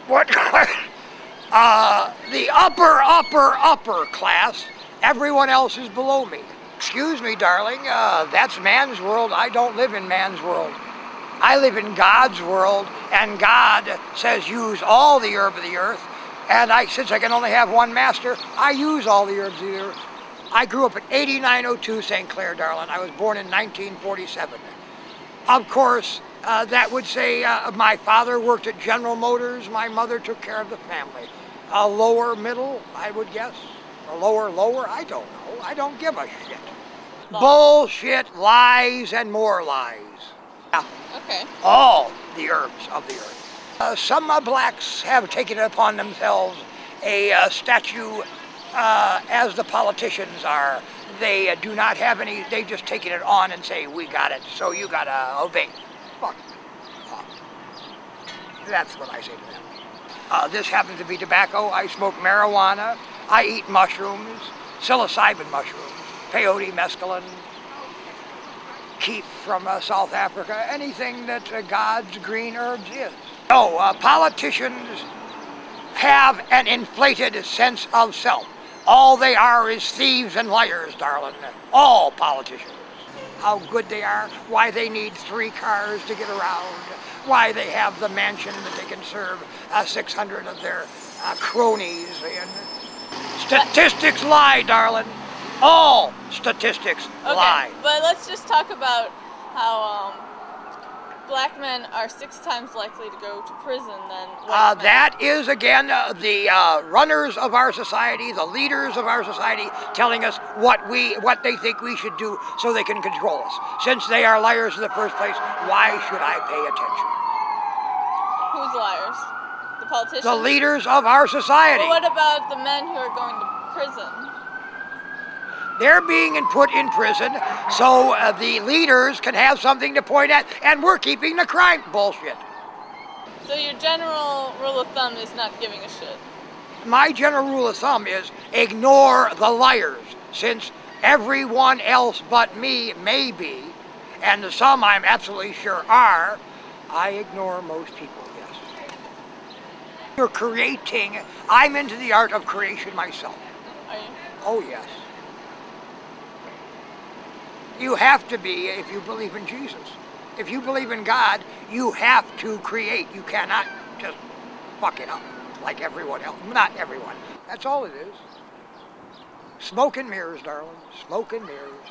What? The upper class. Everyone else is below me. Excuse me, darling. That's man's world. I don't live in man's world. I live in God's world, and God says use all the herb of the earth. And since I can only have one master, I use all the herbs of the earth. I grew up at 8902 St. Clair, darling. I was born in 1947. Of course, that would say my father worked at General Motors. My mother took care of the family. Lower middle, I would guess. Or lower, I don't know. I don't give a shit. Bullshit, lies, and more lies. Okay. All the herbs of the earth. Some blacks have taken it upon themselves a statue as the politicians are. They do not have any, they just taking it on and say, we got it, so you gotta obey. Fuck. That's what I say to them. This happens to be tobacco. I smoke marijuana. I eat mushrooms, psilocybin mushrooms, peyote, mescaline, keep from South Africa, anything that God's green herbs is. No, politicians have an inflated sense of self. All they are is thieves and liars, darling. All politicians. How good they are, why they need 3 cars to get around, why they have the mansion that they can serve 600 of their cronies in. Statistics lie, darling. All statistics lie. But let's just talk about how black men are 6 times likely to go to prison than white men. That is, again, the runners of our society, the leaders of our society, telling us what they think we should do so they can control us. Since they are liars in the first place, why should I pay attention? Who's liars? The politicians? The leaders of our society. Well, what about the men who are going to prison? They're being put in prison so the leaders can have something to point at, and we're keeping the crime. Bullshit. So your general rule of thumb is not giving a shit? My general rule of thumb is ignore the liars, since everyone else but me may be, and some I'm absolutely sure are. I ignore most people, yes. You're creating, I'm into the art of creation myself. Are you? Oh, yes. You have to be if you believe in Jesus. If you believe in God, you have to create. You cannot just fuck it up like everyone else. Not everyone. That's all it is. Smoke and mirrors, darling. Smoke and mirrors.